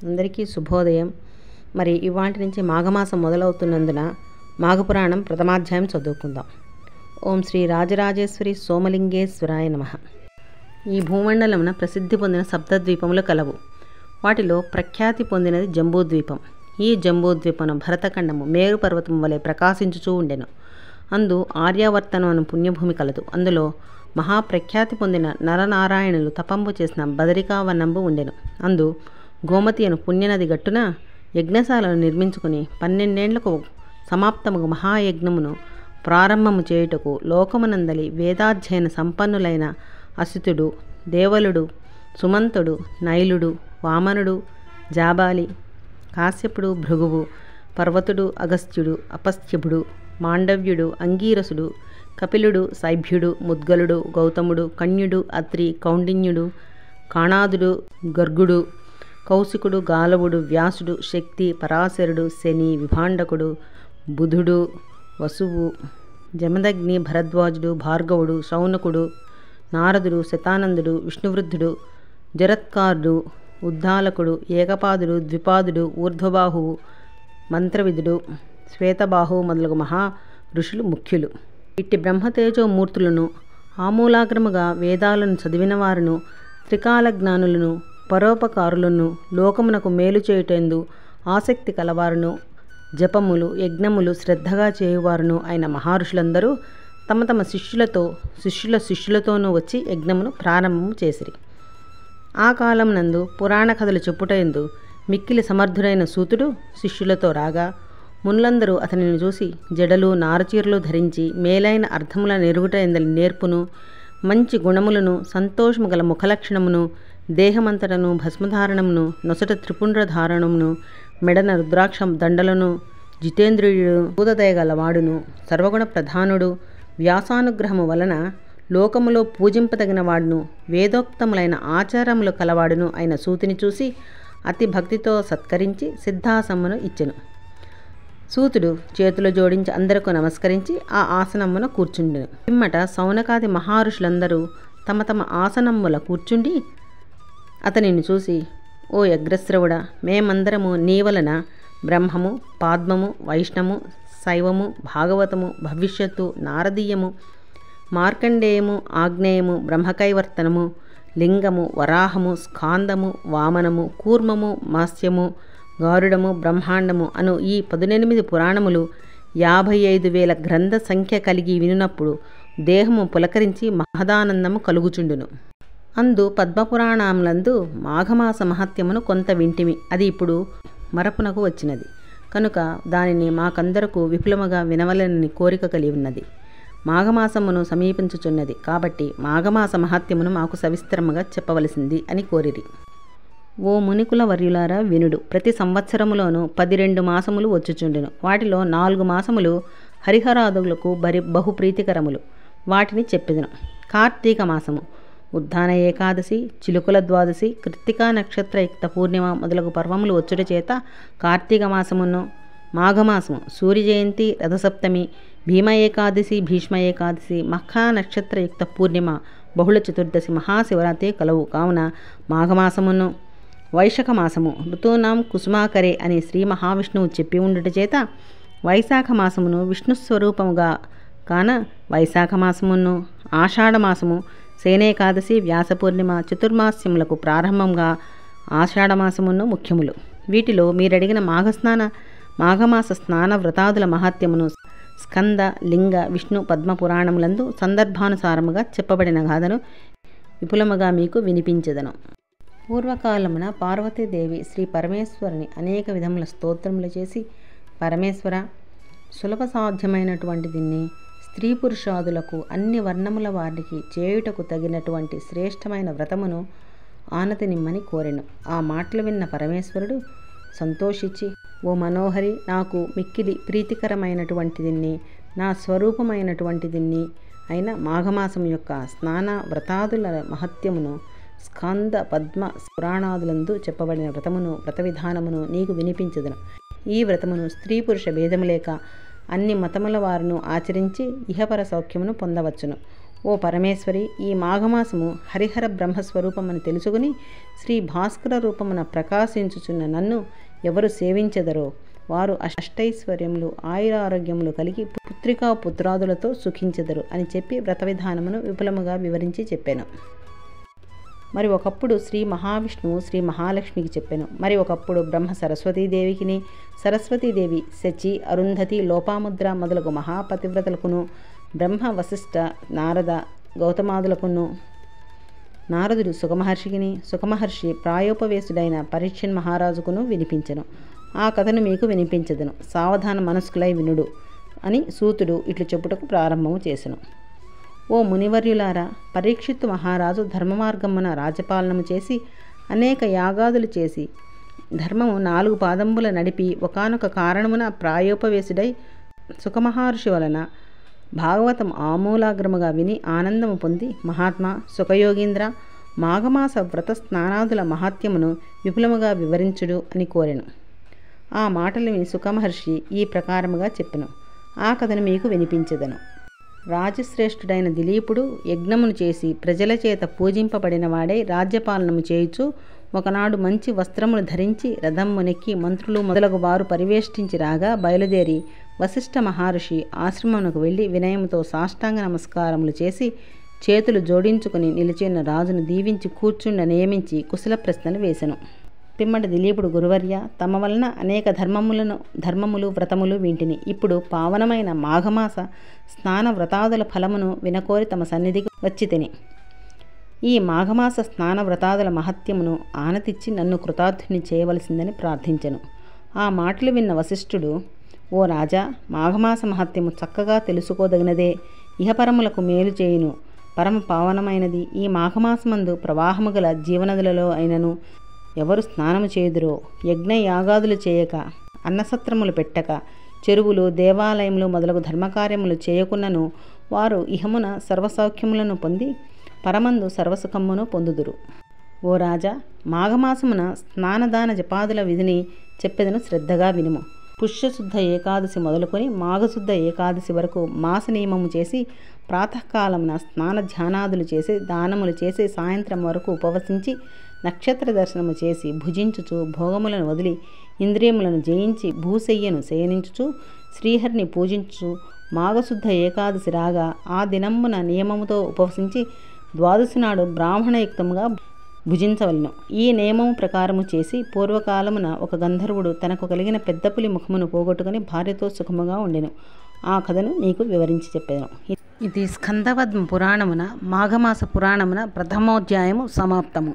అందరికీ శుభోదయం. మరి ఇవాటి నుంచి మాఘమాసం మొదలవుతున్నందున మాఘపురాణం ప్రథమాధ్యాయం చదువుకుందాం. ఓం శ్రీ రాజరాజేశ్వరి సోమలింగేశ్వరాయ నమః. ఈ భూమండలమున ప్రసిద్ధి పొందిన సప్తద్వీపములు కలవు. వాటిలో ప్రఖ్యాతి పొందినది జంబూద్వీపం. ఈ జంబూద్వీపం భరతఖండము మేరు పర్వతం వలె ప్రకాశించుచూ ఉండెను. అందు ఆర్యావర్తనం అను పుణ్యభూమి కలదు. అందులో మహాప్రఖ్యాతి పొందిన నరనారాయణులు తపంపు చేసిన బదరికావనంబు ఉండెను. అందు గోమతి అను పుణ్యనది గట్టున యజ్ఞశాలను నిర్మించుకుని 12 ఏళ్లకు సమాప్తముగు మహాయజ్ఞమును ప్రారంభము చేయుటకు లోకమునందలి వేదాధ్యయన సంపన్నులైన అసితుడు, దేవలుడు, సుమంతుడు, నైలుడు, వామనుడు, జాబాలి, కాశ్యపుడు, భృగువు, పర్వతుడు, అగస్త్యుడు, అపస్త్యభుడు, మాండవ్యుడు, అంగీరసుడు, కపిలుడు, శైభ్యుడు, ముద్గలుడు, గౌతముడు, కన్యుడు, అత్రి, కౌండిన్యుడు, కాణాదుడు, గర్గుడు, కౌశికుడు, గాలవుడు, వ్యాసుడు, శక్తి, పరాశరుడు, శని, విభాండకుడు, బుధుడు, వసువు, జమదగ్ని, భరద్వాజుడు, భార్గవుడు, శౌనకుడు, నారదుడు, శతానందుడు, విష్ణువృద్ధుడు, జరత్కారుడు, ఉద్దాలకుడు, ఏకపాదుడు, ద్విపాదుడు, ఊర్ధ్వబాహువు, మంత్రవిదుడు, శ్వేతబాహువు మొదలగు మహా ఋషులు ముఖ్యులు. ఇట్టి బ్రహ్మతేజో మూర్తులను, ఆమూలాగ్రముగా వేదాలను చదివిన వారును, త్రికాల జ్ఞానులను, పరోపకారులను, లోకమునకు మేలు చేయుటందు ఆసక్తి కలవారును, జపములు, యజ్ఞములు శ్రద్ధగా చేయువారును అయిన మహర్షులందరూ తమ తమ శిష్యులతోనూ వచ్చి యజ్ఞమును ప్రారంభము చేసిరి. ఆ కాలమునందు పురాణ కథలు చెప్పుటయందు మిక్కిలి సమర్థుడైన సూతుడు శిష్యులతో రాగా, మునులందరూ అతనిని చూసి జడలు, నారచీరలు ధరించి మేలైన అర్థముల నెరుగుటయందలి నేర్పును, మంచి గుణములను, సంతోషము గల ముఖలక్షణమును, దేహమంతటను భస్మధారణమును, నొసట త్రిపుండ్రధారణమును, మెడన రుద్రాక్ష దండలను, జితేంద్రియుడు, భూతదయగలవాడును, సర్వగుణ ప్రధానుడు, వ్యాసానుగ్రహము వలన లోకములో పూజింపదగిన వాడును, వేదోక్తములైన ఆచారములు కలవాడును అయిన సూతిని చూసి అతి భక్తితో సత్కరించి సిద్ధాసనమును ఇచ్చెను. సూతుడు చేతులు జోడించి అందరకు నమస్కరించి ఆ ఆసనమున కూర్చుండెను. పిమ్మట సౌనకాది మహర్షులందరూ తమ తమ ఆసనముల కూర్చుండి అతనిని చూసి, ఓ యగ్రశ్రవుడా, మేమందరము నీ వలన బ్రహ్మము, పాద్మము, వైష్ణము, శైవము, భాగవతము, భవిష్యత్తు, నారదీయము, మార్కండేయము, ఆగ్నేయము, బ్రహ్మకైవర్తనము, లింగము, వరాహము, స్కాందము, వామనము, కూర్మము, మాస్యము, గారుడము, బ్రహ్మాండము అను ఈ 18 పురాణములు 55,000 గ్రంథ సంఖ్య కలిగి వినునప్పుడు దేహము పులకరించి మహదానందము కలుగుచుండును. అందు పద్మపురాణములందు మాఘమాస మహత్యమును కొంత వింటిమి. అది ఇప్పుడు మరపునకు వచ్చినది కనుక దానిని మాకందరకు విపులముగా వినవలనని కోరిక కలిగి ఉన్నది. మాఘమాసమును సమీపించుచున్నది కాబట్టి మాఘమాస మహత్యమును మాకు సవిస్తరముగా చెప్పవలసింది అని కోరిరి. ఓ మునికుల వర్యులారా వినుడు. ప్రతి సంవత్సరములోనూ 12 మాసములు వచ్చుచుండెను. వాటిలో 4 మాసములు హరిహరాదులకు బహుప్రీతికరములు. వాటిని చెప్పెదను. కార్తీక మాసము, ఉద్దాన ఏకాదశి, చిలుకుల ద్వాదశి, కృత్తికా నక్షత్రయుక్త పూర్ణిమ మొదలగు పర్వములు వచ్చుట చేత కార్తీక మాసమును, మాఘమాసము, సూర్య జయంతి, రథసప్తమి, భీమ ఏకాదశి, భీష్మ ఏకాదశి, మఖా నక్షత్రయుక్త పూర్ణిమ, బహుళ చతుర్దశి, మహాశివరాత్రి కలవు. కావున మాఘమాసమును, వైశాఖ మాసము ఋతూనాం కుసుమాకరే అని శ్రీ మహావిష్ణువు చెప్పి ఉండుట చేత వైశాఖ మాసమును విష్ణు స్వరూపముగా కాన వైశాఖ మాసమును, ఆషాఢమాసము, శయనేకాదశి, వ్యాసపూర్ణిమ, చతుర్మాస్యములకు ప్రారంభంగా ఆషాఢమాసమును ముఖ్యములు. వీటిలో మీరడిగిన మాఘమాస స్నాన వ్రతాదుల మహాత్యమును స్కంద, లింగ, విష్ణు పద్మపురాణములందు సందర్భానుసారముగా చెప్పబడిన గాథను విపులముగా మీకు వినిపించెదను. పూర్వకాలమున పార్వతీదేవి శ్రీ పరమేశ్వరుని అనేక విధముల స్తోత్రములు చేసి, పరమేశ్వర, సులభ సాధ్యమైనటువంటి దీన్ని స్త్రీ పురుషాదులకు అన్ని వర్ణముల వారికి చేయుటకు తగినటువంటి శ్రేష్టమైన వ్రతమును ఆనతినిమ్మని కోరెను. ఆ మాటలు విన్న పరమేశ్వరుడు సంతోషించి, ఓ మనోహరి, నాకు మిక్కిలి ప్రీతికరమైనటువంటి దీన్ని, నా స్వరూపమైనటువంటి దీన్ని అయిన మాఘమాసం యొక్క స్నాన వ్రతాదుల మహత్యమును స్కంద, పద్మ పురాణాదులందు చెప్పబడిన వ్రతమును, వ్రత విధానమును నీకు వినిపించదును. ఈ వ్రతమును స్త్రీ పురుష భేదము లేక అన్ని మతముల వారును ఆచరించి ఇహపర సౌఖ్యమును పొందవచ్చును. ఓ పరమేశ్వరి, ఈ మాఘమాసము హరిహర బ్రహ్మస్వరూపమని తెలుసుకుని శ్రీ భాస్కర రూపమున ప్రకాశించుచున్న నన్ను ఎవరు సేవించెదరో వారు అష్టైశ్వర్యములు ఆయురారోగ్యములు కలిగి పుత్రికా పుత్రాదులతో సుఖించెదరు అని చెప్పి వ్రత విధానమును విపులముగా వివరించి చెప్పాను. మరి ఒకప్పుడు శ్రీ మహావిష్ణువు శ్రీ మహాలక్ష్మికి చెప్పాను. మరి ఒకప్పుడు బ్రహ్మ సరస్వతీదేవికిని, సరస్వతీదేవి శచి, అరుంధతి, లోపాముద్ర మొదలగు మహాపతివ్రతలకును, బ్రహ్మ వశిష్ఠ నారద గౌతమాదులకును, నారదుడు సుఖమహర్షికిని, సుఖమహర్షి ప్రాయోపవేశుడైన పరీక్షణ్ మహారాజుకును వినిపించెను. ఆ కథను మీకు వినిపించదను, సావధాన మనస్కులై వినుడు అని సూతుడు ఇట్లు చెప్పుటకు ప్రారంభము చేసెను. ఓ మునివర్యులారా, పరీక్షిత్తు మహారాజు ధర్మమార్గమున రాజ్యపాలనము చేసి అనేక యాగాదులు చేసి ధర్మము 4 పాదంబుల నడిపి ఒకానొక కారణమున ప్రాయోపవేశుడై సుఖమహర్షి వలన భాగవతం ఆమూలాగ్రముగా విని ఆనందము పొంది, మహాత్మా సుఖయోగీంద్ర, మాఘమాస వ్రత స్నానాదుల మహాత్యమును విపులముగా వివరించుడు అని కోరెను. ఆ మాటలు విని సుఖమహర్షి ఈ ప్రకారముగా చెప్పెను. ఆ కథను మీకు వినిపించెదను. రాజశ్రేష్ఠుడైన దిలీపుడు యజ్ఞమును చేసి ప్రజల చేత పూజింపబడిన వాడై రాజ్యపాలనము చేయుచు ఒకనాడు మంచి వస్త్రములు ధరించి రథమ్మునెక్కి మంత్రులు మొదలగు వారు పరివేష్టించి రాగా బయలుదేరి వశిష్ఠ మహర్షి ఆశ్రమమునకు వెళ్ళి వినయముతో సాష్టాంగ నమస్కారములు చేసి చేతులు జోడించుకుని నిలిచిన రాజును దీవించి కూర్చుండ నియమించి కుశల ప్రశ్నలు వేసెను. పిమ్మట దిలీపుడు, గురువర్య, తమ వలన అనేక ధర్మములు వ్రతములు వింటిని. ఇప్పుడు పావనమైన మాఘమాస స్నాన వ్రతాదుల ఫలమును వినకోరి తమ సన్నిధికి వచ్చి తిని ఈ మాఘమాస స్నాన వ్రతాదుల మహత్యమును ఆనతిచ్చి నన్ను కృతార్థుని చేయవలసిందని ప్రార్థించెను. ఆ మాటలు విన్న వశిష్ఠుడు, ఓ రాజా, మాఘమాస మహత్యము చక్కగా తెలుసుకోదగినదే, ఇహపరములకు మేలు చేయును, పరమ పావనమైనది. ఈ మాఘమాసమందు ప్రవాహము గల జీవనదులలో అయినను ఎవరు స్నానము చేయుదురో, యజ్ఞ యాగాదులు చేయక, అన్నసత్రములు పెట్టక, చెరువులు దేవాలయములు మొదలగు ధర్మకార్యములు చేయకున్నను వారు ఇహమున సర్వసౌఖ్యములను పొంది పరమందు సర్వసుఖమును పొందుదురు. ఓ రాజా, మాఘమాసమున స్నానదాన జపాదుల విధిని చెప్పెదను, శ్రద్ధగా వినుము. పుష్యశుద్ధ ఏకాదశి మొదలుకొని మాఘశుద్ధ ఏకాదశి వరకు మాస నియమము చేసి ప్రాతకాలమున స్నాన ధ్యానాదులు చేసి దానములు చేసి సాయంత్రం వరకు ఉపవసించి నక్షత్ర దర్శనము చేసి భుజించుచు భోగములను వదిలి ఇంద్రియములను జయించి భూశయ్యను శయనించుచు శ్రీహరిని పూజించుచు మాఘశుద్ధ ఏకాదశి రాగా ఆ దినమున నియమముతో ఉపవసించి ద్వాదశి నాడు బ్రాహ్మణయుక్తముగా భుజించవలను. ఈ నియమము ప్రకారము చేసి పూర్వకాలమున ఒక గంధర్వుడు తనకు కలిగిన పెద్ద పులి ముఖమును పోగొట్టుకుని భార్యతో సుఖముగా ఉండెను. ఆ కథను నీకు వివరించి చెప్పాను. ఇది స్కందవద్మ పురాణమున మాఘమాస పురాణమున ప్రథమోధ్యాయము సమాప్తము.